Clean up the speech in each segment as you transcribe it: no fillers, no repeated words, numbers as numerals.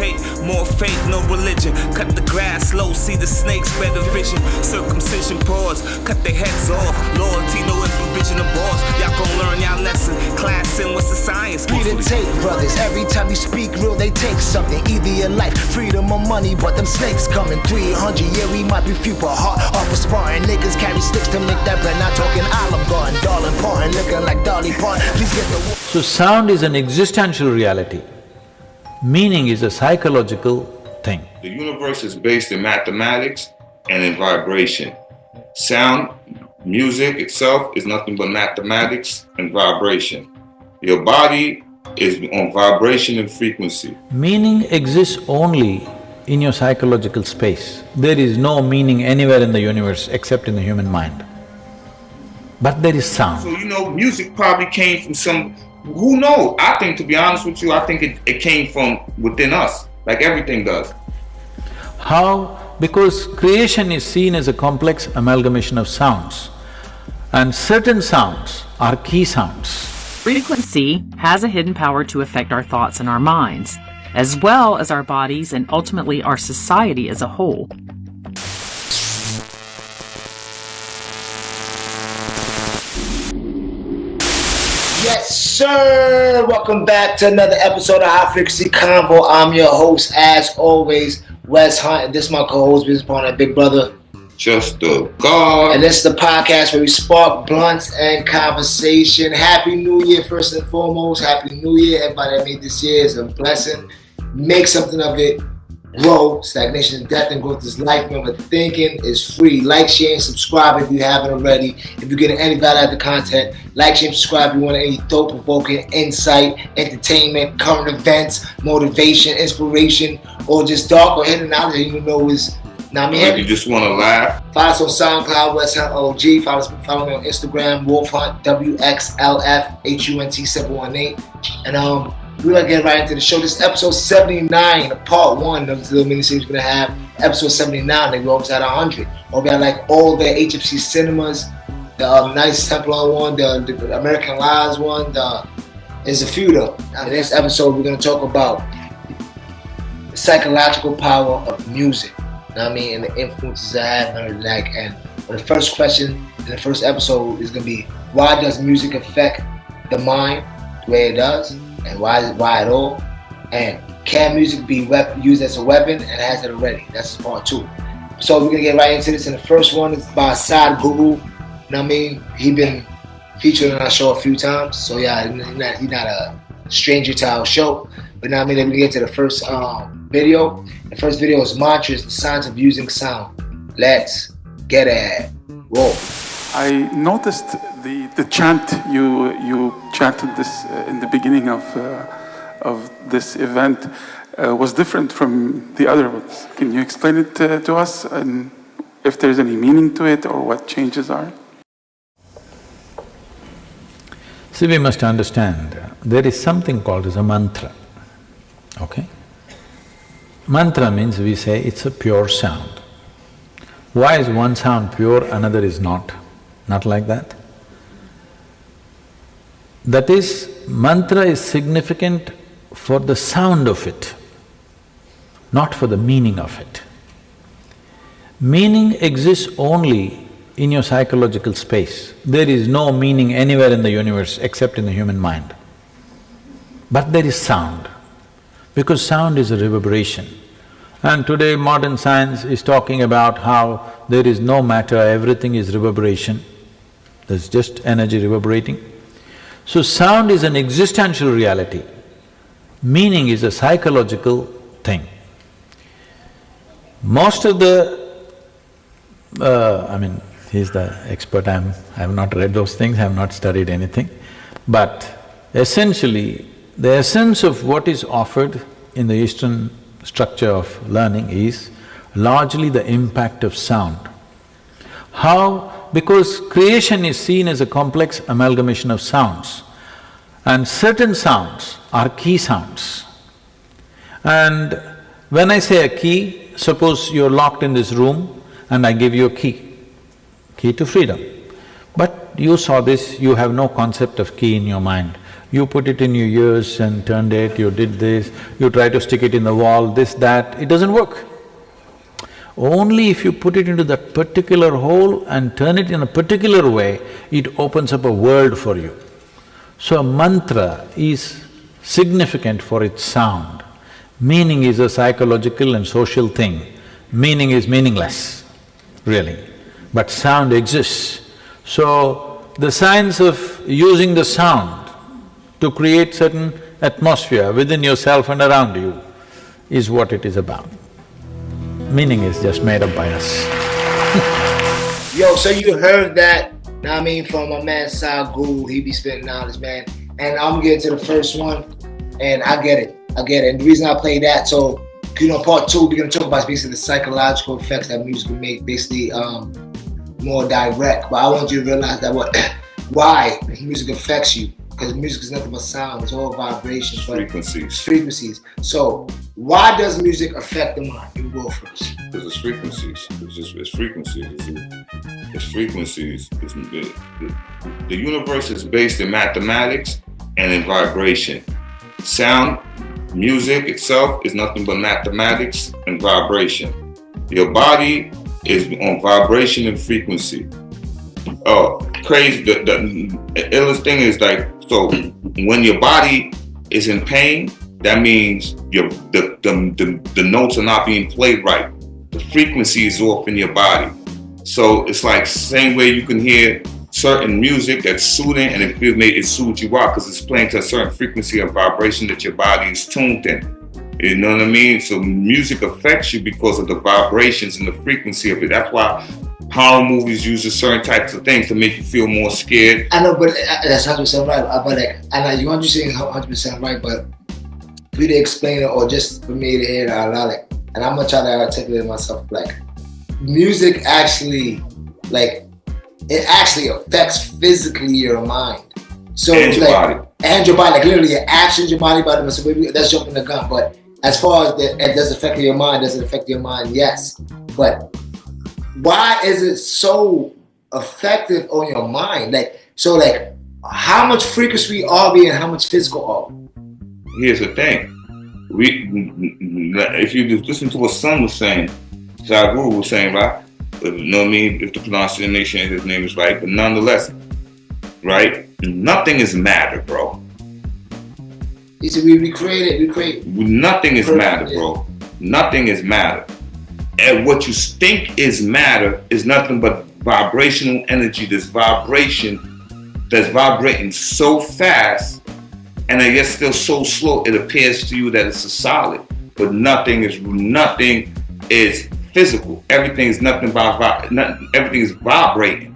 meditate, more faith, no religion. Cut the grass low, see the snakes, better vision. Circumcision pause, cut their heads off. Loyalty, no improvision of boss. Y'all gon' learn y'all lesson. Class in, what's the science? We the take brothers, every time you speak real, they take something. Either your life, freedom or money, but them snakes coming. 300, yeah, we might be few, but heart off of sparring. Niggas carry sticks to make that bread, not talking Olive Garden. Darling Parton, looking like Dolly Parton. Please get the... So sound is an existential reality. Meaning is a psychological thing. The universe is based in mathematics and in vibration. Sound, music itself is nothing but mathematics and vibration. Your body is on vibration and frequency. Meaning exists only in your psychological space. There is no meaning anywhere in the universe except in the human mind. But there is sound. So, music probably came from some, who knows? I think, to be honest with you, I think it came from within us, like everything does. How? Because creation is seen as a complex amalgamation of sounds, and certain sounds are key sounds. Frequency has a hidden power to affect our thoughts and our minds, as well as our bodies and ultimately our society as a whole. Yes, sir! Welcome back to another episode of High Frequency Convo. I'm your host, as always, Wes Hunt, and this is my co-host, business partner, Big Brother. Just the God. And this is the podcast where we spark blunts and conversation. Happy New Year, first and foremost. Happy New Year. Everybody that made this year is a blessing. Make something of it. Grow. Stagnation is death and growth is life. Remember, thinking is free. Like, share, and subscribe if you haven't already. If you're getting any value out of the content, like, share, and subscribe if you want any thought-provoking insight, entertainment, current events, motivation, inspiration, or just dark or hidden knowledge that you know is not me. You just want to laugh. Follow us on SoundCloud, West Hunt OG. Follow me on Instagram, Wolf Hunt, WXLF, HUNT718. And we're going to get right into the show. This is episode 79, part 1 of this little mini-series we're going to have. Episode 79, we almost at 100. We'll be at like all the H.F.C cinemas, the Nice Templar one, the American Lives one, there's a few though. Now, in this episode, we're going to talk about the psychological power of music. You know what I mean? And the influences I have and like. And the first question in the first episode is going to be, why does music affect the mind the way it does? And why at all? And can music be used as a weapon? And has it already? That's part 2. So we're gonna get right into this. And the first one is by Sad Guru. You know what I mean? He been featured on our show a few times. So yeah, he's not a stranger to our show. But now I mean, we get to the first video. The first video is Mantras, the Science of Using Sound. Let's get it. Roll. I noticed the chant you chanted this in the beginning of this event was different from the other ones. Can you explain it to us, and if there's any meaning to it or what changes are? See, we must understand, there is something called as a mantra, okay? Mantra means we say it's a pure sound. Why is one sound pure, another is not? Not like that. That is, mantra is significant for the sound of it, not for the meaning of it. Meaning exists only in your psychological space. There is no meaning anywhere in the universe except in the human mind. But there is sound, because sound is a reverberation. And today modern science is talking about how there is no matter, everything is reverberation. There's just energy reverberating. So sound is an existential reality. Meaning is a psychological thing. Most of the… he's the expert, I have not read those things, I have not studied anything. But essentially, the essence of what is offered in the Eastern structure of learning is largely the impact of sound. How? Because creation is seen as a complex amalgamation of sounds, and certain sounds are key sounds. And when I say a key, suppose you're locked in this room and I give you a key to freedom. But you saw this, you have no concept of key in your mind. You put it in your ears and turned it, you did this, you try to stick it in the wall, this, that, it doesn't work. Only if you put it into that particular hole and turn it in a particular way, it opens up a world for you. So a mantra is significant for its sound. Meaning is a psychological and social thing. Meaning is meaningless, really, but sound exists. So the science of using the sound to create certain atmosphere within yourself and around you is what it is about. Meaning is just made up by us. Yo, so you heard that, know what I mean, from my man Guru, he be spitting knowledge, man. And I'm getting to the first one, and I get it. And the reason I play that, so, you know, part two, we're gonna talk about basically the psychological effects that music will make, basically more direct. But I want you to realize that why music affects you. Because music is nothing but sound, it's all vibrations. Frequencies. So, why does music affect the mind? You go first. Because it's frequencies. It's frequencies. The universe is based in mathematics and in vibration. Sound, music itself is nothing but mathematics and vibration. Your body is on vibration and frequency. Oh, crazy. The illest thing is like, so when your body is in pain, that means the notes are not being played right. The frequency is off in your body. So it's like same way you can hear certain music that's soothing and it soothes you out because it's playing to a certain frequency of vibration that your body is tuned in. You know what I mean? So music affects you because of the vibrations and the frequency of it. That's why horror movies use certain types of things to make you feel more scared. I know, but that's 100% right. But I know you understand 100% right, but for you to explain it or just for me to hear it out loud, and I'm gonna try to articulate myself, like, music actually, like, it actually affects physically your mind. So and your body. And your body, like literally your actions, your body, so maybe that's jumping the gun. But as far as it does affect your mind, does it affect your mind? Yes. But why is it so effective on your mind? Like, how much frequency are we and how much physical are we? Here's the thing. If you listen to what Son was saying, Guru was saying, right? You know what I mean? If the pronunciation of his name is right, but nonetheless, right? Nothing is matter, bro. He said we create. Nothing is matter, bro. Nothing is matter. And what you think is matter is nothing but vibrational energy. This vibration that's vibrating so fast, and I guess still so slow, it appears to you that it's a solid. But nothing is physical. Everything is everything is vibrating.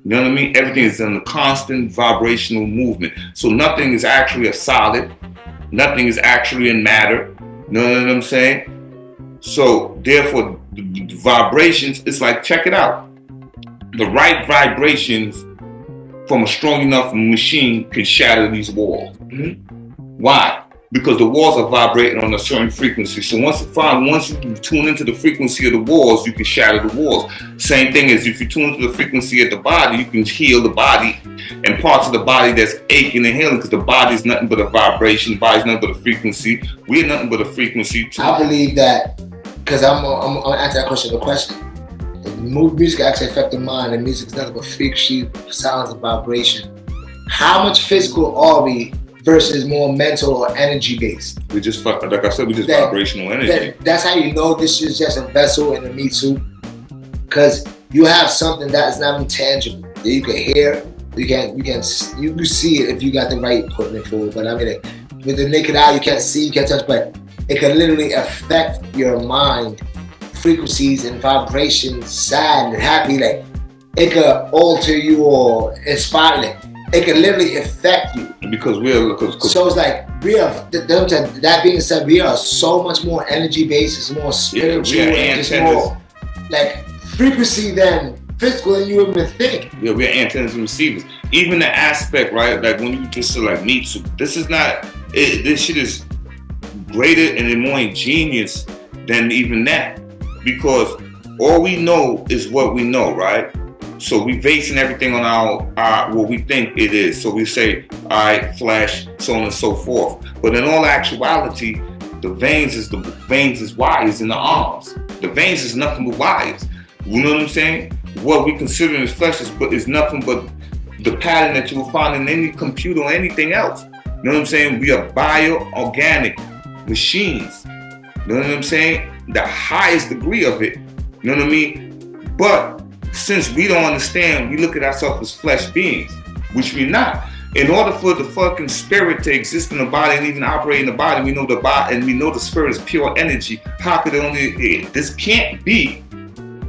You know what I mean? Everything is in a constant vibrational movement. So nothing is actually a solid. Nothing is actually in matter. You know what I'm saying? So therefore, the vibrations, it's like, check it out. The right vibrations from a strong enough machine can shatter these walls. Mm-hmm. Why? Because the walls are vibrating on a certain frequency. So once you tune into the frequency of the walls, you can shatter the walls. Same thing as if you tune into the frequency of the body, you can heal the body and parts of the body that's aching and healing, because the body is nothing but a vibration, the body is nothing but a frequency. We're nothing but a frequency too. I believe that, because I'm gonna answer that question. The question: music actually affects the mind, and music is nothing but frequency, sounds, and vibration. How much physical are we versus more mental or energy based? We just, like I said, we just vibrational energy. That's how you know this is just a vessel and a me too, because you have something that is not intangible that you can hear. You can see it if you got the right equipment for it. But I mean, with the naked eye, you can't see, you can't touch, but it can literally affect your mind, frequencies and vibrations, sad and happy. Like, it could alter you or inspire you. It can literally affect you. Because so it's like, that being said, we are so much more energy based, it's more spiritual, and just more like frequency than physical than you even think. Yeah, we're antennas and receivers. Even the aspect, right? Like when you just say like me too, this shit is greater and more ingenious than even that. Because all we know is what we know, right? So we basing everything on our what we think it is. So we say, all right, flesh, so on and so forth. But in all actuality, the veins is wires in the arms. The veins is nothing but wires. You know what I'm saying? What we consider as flesh is nothing but the pattern that you will find in any computer or anything else. You know what I'm saying? We are bio-organic machines. You know what I'm saying? The highest degree of it. You know what I mean? But since we don't understand, we look at ourselves as flesh beings, which we're not. In order for the fucking spirit to exist in the body and even operate in the body, we know the body and we know the spirit is pure energy. How could it only? This can't be.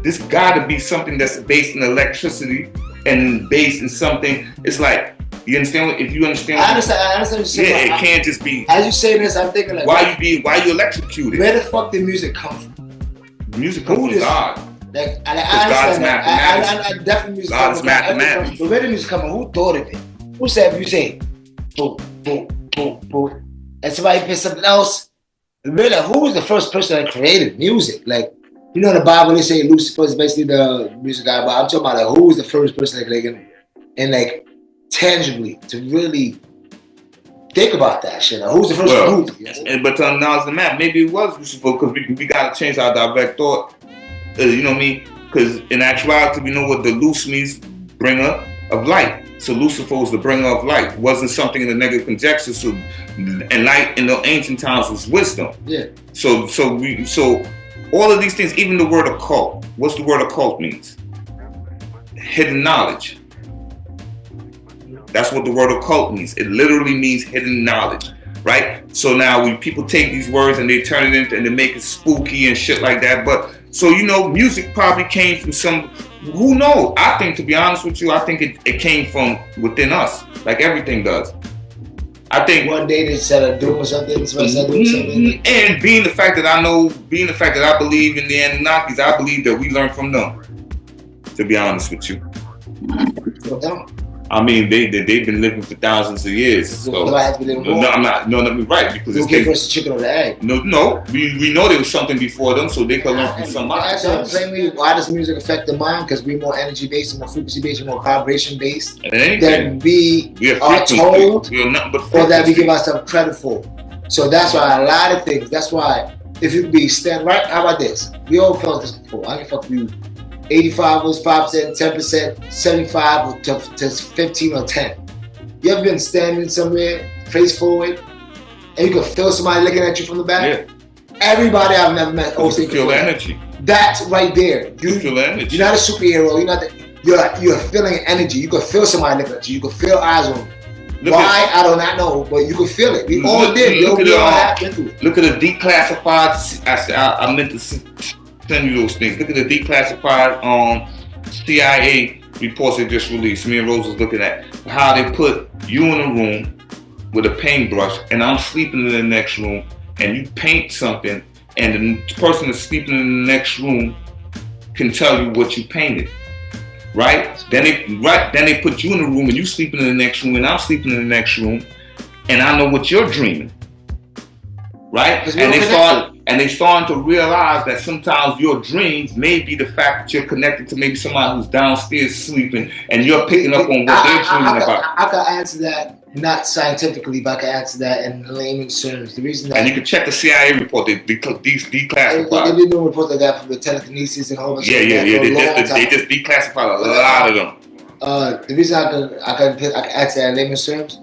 This got to be something that's based in electricity and based in something. It's like, you understand? If you understand, I understand what you're saying. Yeah, it can't just be. As you say this, I'm thinking like, why you electrocuted? Where the fuck did music come from? Music comes from God. Like, I God's understand that. I definitely music God is mathematics. But where did music come from? Who thought of it? Who said if you say boom, boom, boom, boom, and somebody put something else? Really, who was the first person that created music? Like, you know, in the Bible they say Lucifer is basically the music guy, but I'm talking about like who was the first person that and like tangibly to really think about that shit. Like, who's the first group? But now it's the map. Maybe it was Lucifer because we got to change our direct thought. You know what I mean? Because in actuality, we know what the Luce means, bringer of light. So Lucifer was the bringer of light. It wasn't something in the negative conjecture. So, and light in the ancient times was wisdom. Yeah. So all of these things, even the word occult. What's the word occult means? Hidden knowledge. That's what the word occult means. It literally means hidden knowledge, right? So now when people take these words and they turn it into and they make it spooky and shit like that. But so, you know, music probably came from some, who knows? I think, to be honest with you, I think it came from within us, like everything does. I think one day they started doing something, and being the fact that I believe in the Anunnakis, I believe that we learned from them. To be honest with you, I mean they've been living for thousands of years. So I'm not. No, right, because it's first the chicken or the egg. No, we know there was something before them, so they could learn from somebody. So why does music affect the mind? Because we're more energy based, more frequency based, more vibration based than we are told, or that we give ourselves credit for. So that's why a lot of things. That's why if you be stand right, how about this? We all felt this before. I can fuck you. 85 was 5%, 10%, 75 to 15 or 10. You ever been standing somewhere, face forward, and you can feel somebody looking at you from the back? Yeah. Everybody I've never met you feel the energy. That's right there. You feel the energy. You're not a superhero. You're feeling energy. You can feel somebody looking at you. You can feel eyes on you. Why? I do not know, but you can feel it. We all did. We all have been through it. Look at the declassified. I meant to send you those things. Look at the declassified CIA reports they just released. Me and Rose was looking at how they put you in a room with a paintbrush and I'm sleeping in the next room and you paint something and the person that's sleeping in the next room can tell you what you painted. Right? Then they put you in a room and you sleeping in the next room and I'm sleeping in the next room and I know what you're dreaming. Right? And they starting to realize that sometimes your dreams may be the fact that you're connected to maybe somebody who's downstairs sleeping and you're picking up on what they're dreaming about. I can answer that, not scientifically, but I can answer that in layman's terms. The reason that, and you can check the CIA report, they declassified. They did no report like that for the telekinesis and a whole bunch of stuff. They just declassified a lot of them. The reason I can answer that in layman's terms,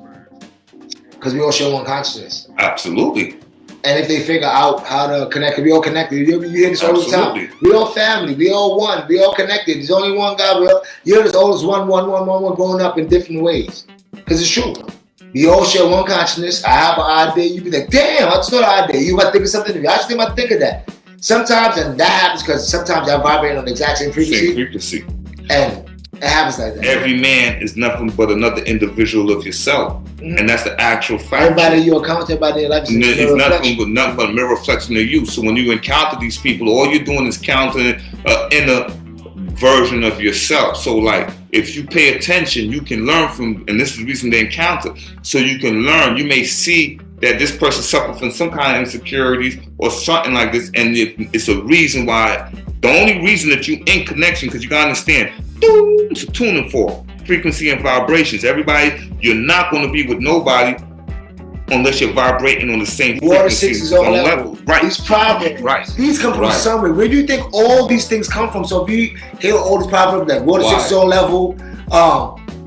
because we all share one consciousness. Absolutely. And if they figure out how to connect, we all connected. You hear this all the time. We all family. We all one. We all connected. There's only one God. You hear this all as one growing up in different ways. Because it's true. We all share one consciousness. I have an idea. You be like, damn, I just thought an idea. You might think of something. I just think of that. Sometimes, and that happens because sometimes I vibrate on the exact same frequency. And it happens like that. Every man is nothing but another individual of yourself. Mm-hmm. And that's the actual fact. Everybody you encounter, everybody in life is nothing but a mirror reflection of you. So when you encounter these people, all you're doing is counting an inner version of yourself. So like, if you pay attention, you can learn from, and this is the reason they encounter. So you can learn. You may see that this person suffers from some kind of insecurities or something like this, and it's a reason why. The only reason that you in connection, because you gotta understand, It's a tuning fork. Frequency and vibrations. Everybody, you're not going to be with nobody unless you're vibrating on the same Water frequency. 6 is all level. Right. These proverbs, Right. these come from Right. somewhere. Where do you think all these things come from? So if you hear all these proverbs, like water 6 is all level,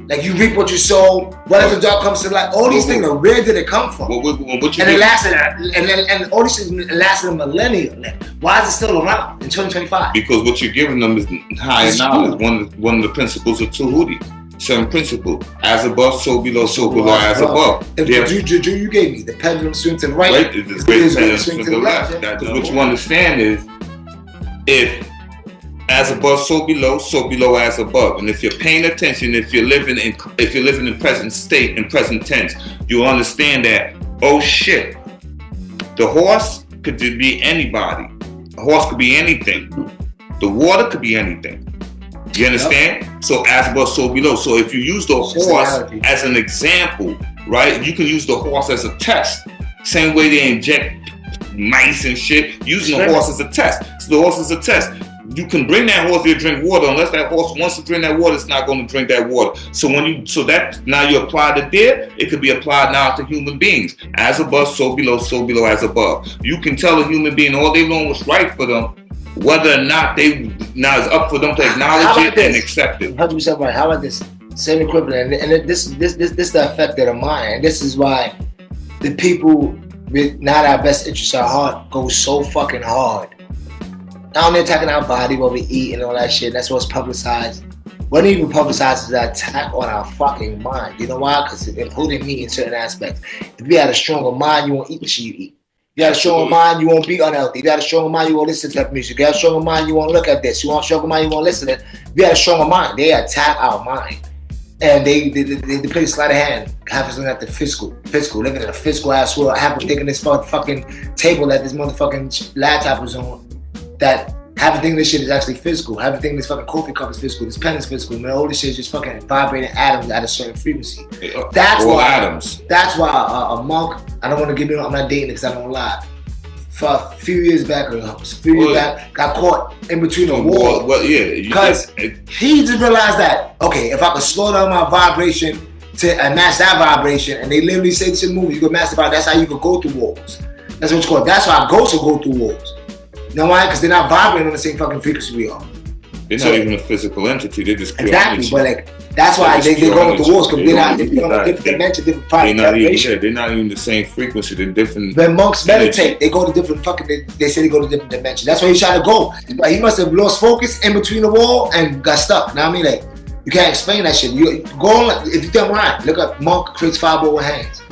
like you reap what you sow, whatever dark comes to light, all these things, are where did it come from? What you And do- it lasted, and all these things lasted a millennium. Like, why is it still around in 2025? Because what you're giving them is higher It's knowledge. true. One of the principles of Tahuti. 7 principle. As above, so below, as above. If Yeah. you gave me the pendulum swing to the right, Right, it's the pendulum swing to the left. Because what you understand is, if as above, so below as above. And if you're paying attention, if you're living in present state, in present tense, you'll understand that, oh shit, the horse could be anybody. A horse could be anything. The water could be anything. You understand? Yep. So as above, so below. So if you use the horse as an example, right? You can use the horse as a test. Same way they inject mice and shit, using the horse as a test. So the horse is a test. You can bring that horse here to drink water. Unless that horse wants to drink that water, it's not going to drink that water. So that now you apply to there, it could be applied now to human beings. As above, so below as above. You can tell a human being all day long what's right for them, whether or not it's up for them to acknowledge it and accept it. 100% right. How about this? Same equivalent, and this the effect of the mind. And this is why the people with not our best interests at heart go so fucking hard. Now they're attacking our body, what we eat, and all that shit. That's what's publicized. What even publicized is that attack on our fucking mind. You know why? Because including me in certain aspects. If you had a stronger mind, you won't eat the shit you eat. If you had a stronger mind, you won't be unhealthy. If you had a stronger mind, you won't listen to that music. If you had a stronger mind, you won't look at this. You want a stronger mind, you won't listen to it. If you had a stronger mind, they attack our mind. And they play sleight of hand. Half is looking at the physical, living in a physical ass world. Half is thinking this fucking table that this motherfucking laptop was on. That half of thinking this shit is actually physical. Half of thinking this fucking coffee cup is physical. This pen is physical. Man, all this shit is just fucking vibrating atoms at a certain frequency. That's all why atoms. That's why a monk. I don't want to give you. I'm not dating because I don't lie. For a few years back, got caught in between the wall. Well, yeah, because he just realized that if I could slow down my vibration and match that vibration, and they literally say this in movies, you can match the vibration. That's how you can go through walls. That's what it's called. That's why ghosts will go through walls. You know why? Because they're not vibrating on the same fucking frequency we are. They're not even a physical entity. They're just pure energy. But that's why they go with the walls, because they're on a different dimension, different vibration. They're not even the same frequency. They're different. When monks meditate, they go to different they say they go to different dimensions. That's where he's trying to go. But he must have lost focus in between the wall and got stuck. Now I mean, like, you can't explain that shit. You go on, if you think right, look up monk creates 5 with hands.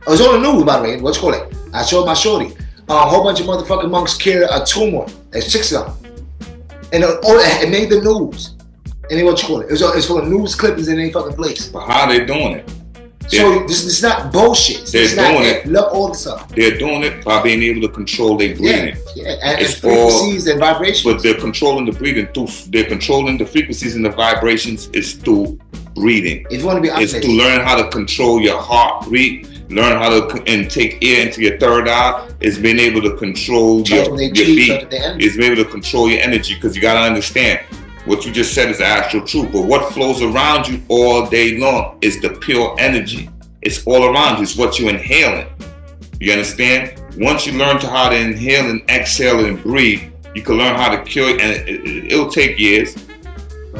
I was on the news, by the way. What's it called? I showed my shorty. A whole bunch of motherfucking monks carry a tumor. There's 6 of them. And it made the news. And then what you call it? It's full of news clippings in any fucking place. But how are they doing it? So this is not bullshit. They're doing it. Look all this up. They're doing it by being able to control their breathing. Yeah. And frequencies and vibrations. But they're controlling the breathing they're controlling the frequencies and the vibrations is through breathing. If you want to be honest, it's to learn how to control your heart rate. Learn how to take air into your third eye. It's being able to control your beat. It's being able to control your energy, because you got to understand what you just said is the actual truth. But what flows around you all day long is the pure energy. It's all around you. It's what you're inhaling. You understand? Once you learn how to inhale and exhale and breathe, you can learn how to cure it, and it'll take years.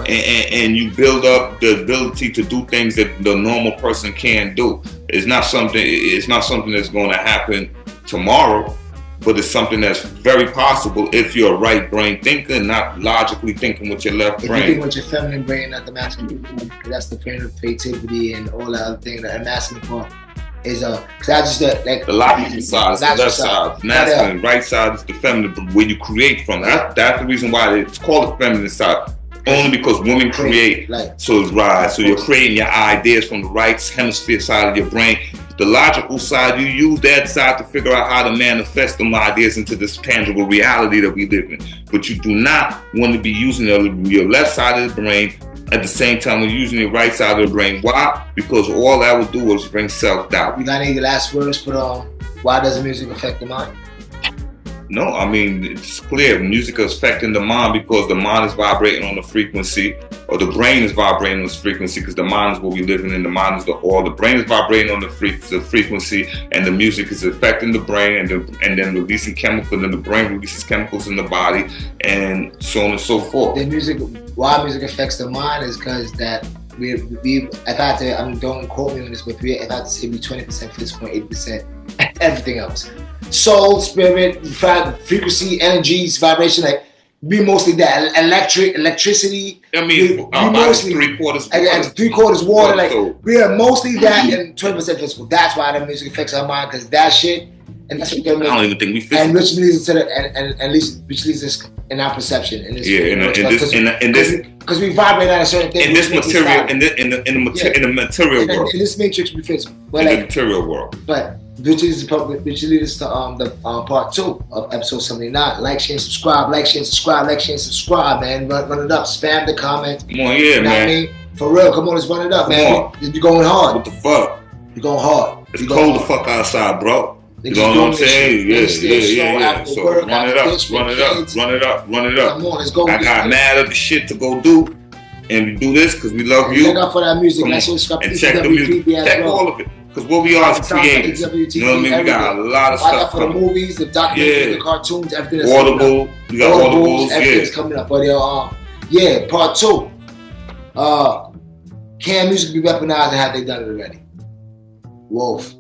And you build up the ability to do things that the normal person can't do. It's not something that's going to happen tomorrow, but it's something that's very possible if you're a right brain thinker, not logically thinking with your left brain. If you think with your feminine brain, not the masculine, that's the brain of creativity and all that other thing. The masculine part is because I just like the logical side is the left side, masculine, right side is the feminine, where you create from. That's the reason why it's called the feminine side. Only because women create, so it's right. So you're creating your ideas from the right hemisphere side of your brain. The logical side, you use that side to figure out how to manifest them ideas into this tangible reality that we live in. But you do not want to be using your left side of the brain at the same time as using your right side of the brain. Why? Because all that will do is bring self-doubt. You got any last words for why does music affect the mind? No, I mean, it's clear. Music is affecting the mind because the mind is vibrating on the frequency, or the brain is vibrating on this frequency, because the mind is what we living in. The mind is the oil. The brain is vibrating on the frequency, and the music is affecting the brain, and then releasing chemicals, and the brain releases chemicals in the body, and so on and so forth. The music, why music affects the mind is because that we if I had to, don't quote me on this, but if I had to say we 20% physical and 80% everything else. Soul, spirit, frequency, energies, vibration, like we mostly that electricity. I mean, our body's 3/4 water. Like we are mostly that and 20% physical. That's why the music affects our mind, because that shit, and that's what I don't even think we physical. And which leads to which leads us in our perception. In this, because we vibrate at a certain thing. In this material, in the material world. In this matrix, we physical. In the material world. But which leads us to the part 2 of episode 79. Like, share, subscribe. Like, share, subscribe. Like, share, subscribe, man. Run it up. Spam the comment. Come on, yeah, man. What I mean? For real, come on, let's run it up, man. You're going hard. What the fuck? You're going hard. It's cold the fuck outside, bro. You know what I'm saying? Yeah. So run it up. Come on, let's go. I got mad at the shit to go do, and we do this because we love you. Look out for that music. Like, subscribe. And check the music. Check all of it. Because what we are is creators. You know what I mean? We got a lot of stuff coming. For the movies, the documentaries, the cartoons, everything that's Audible. We got Audibles. Everything's coming up. But part 2. Can music be weaponized, and have they done it already? Wolf.